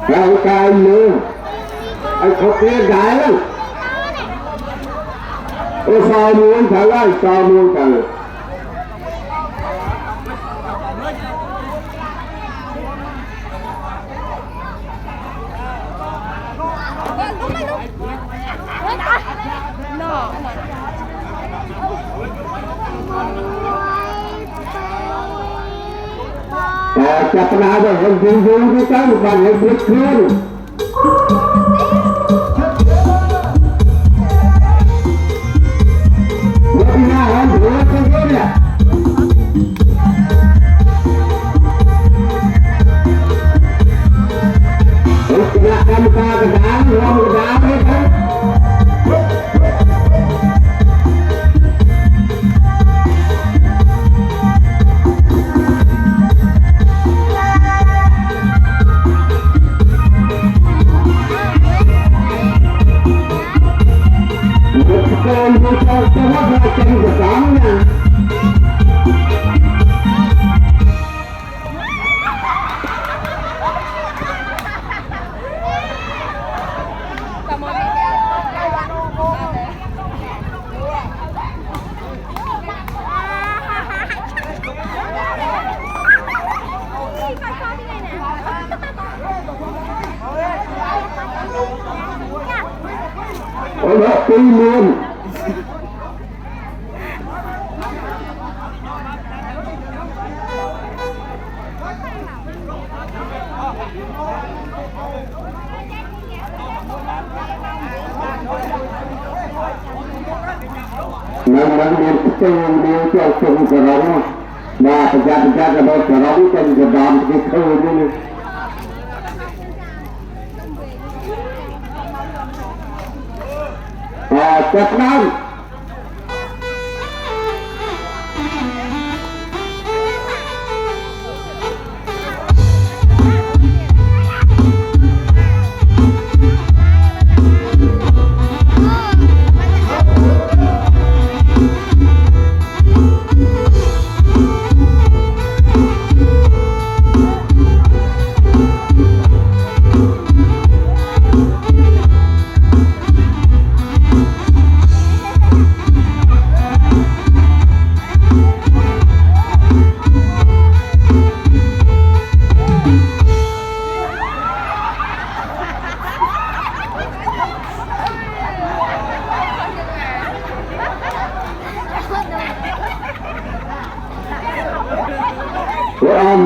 Cái cây nữa anh khóc nghe gái lắm ôi sao muốn thằng ơi sao muốn thằng chặt nào rồi không vui vui với cái một bàn hay biết luôn nó đi ra hơn nữa không biết nè kena kamera ke dalam ruang ke dalam kan bukan bukan semua macam bersama Ôi tin luôn memang dia jual chung kerong nah pejabat kalau kerong kan gedam gitu ini Việt Nam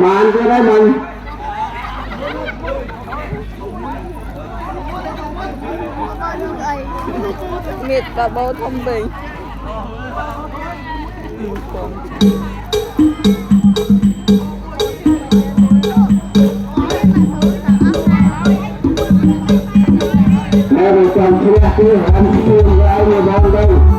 man cái đấy mình nghiệt và bố thông bình mẹ mình còn chưa chưa ăn chưa ai mà bao đâu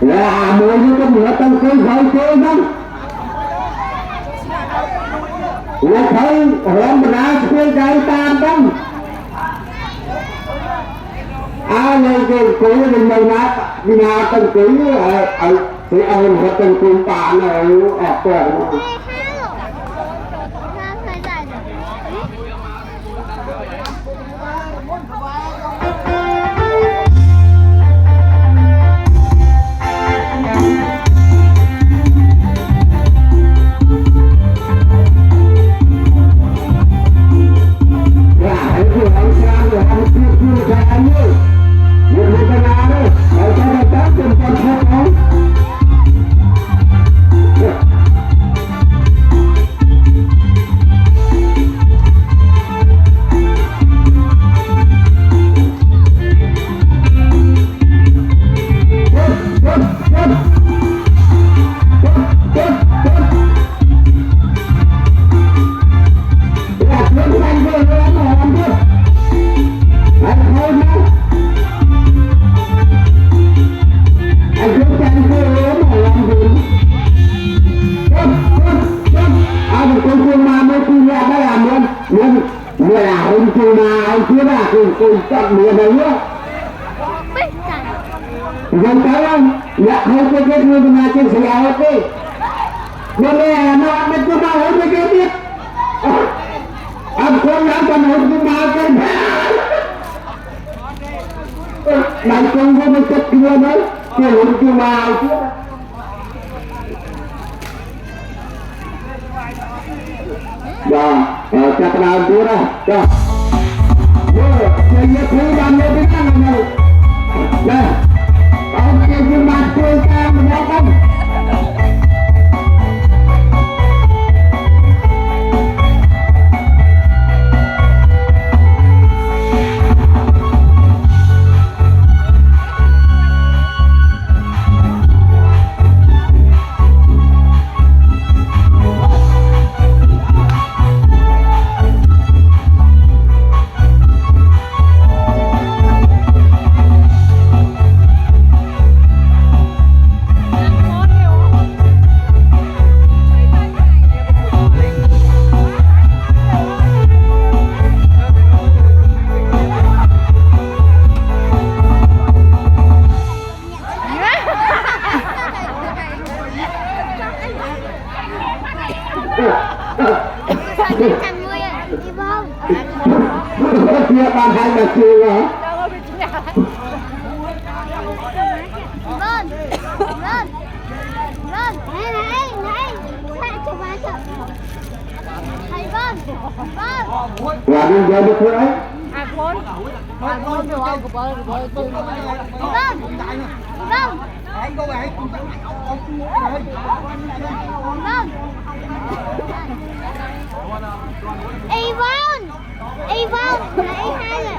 là mùa như cái mùa tân cưới hơi chơi lắm là thấy hôm ra chơi cây tam đông này cái cưới mình nhà tân cưới thì ông có tân cưới bạn này ở tuổi Việt cô chặt mía này nhá dân kalian nggak mau pikir lu macam siapa boleh nak betul mau pikir dia aku nak mau makan nanti kamu macam gimana kalau tu mau dah cakap nanti lah dah saya pulang lebih kan dah Oke, dimasukkan mendatang. Dia pandai baca ya. Waduh jadi kurang. Yvonne, lấy hai rồi.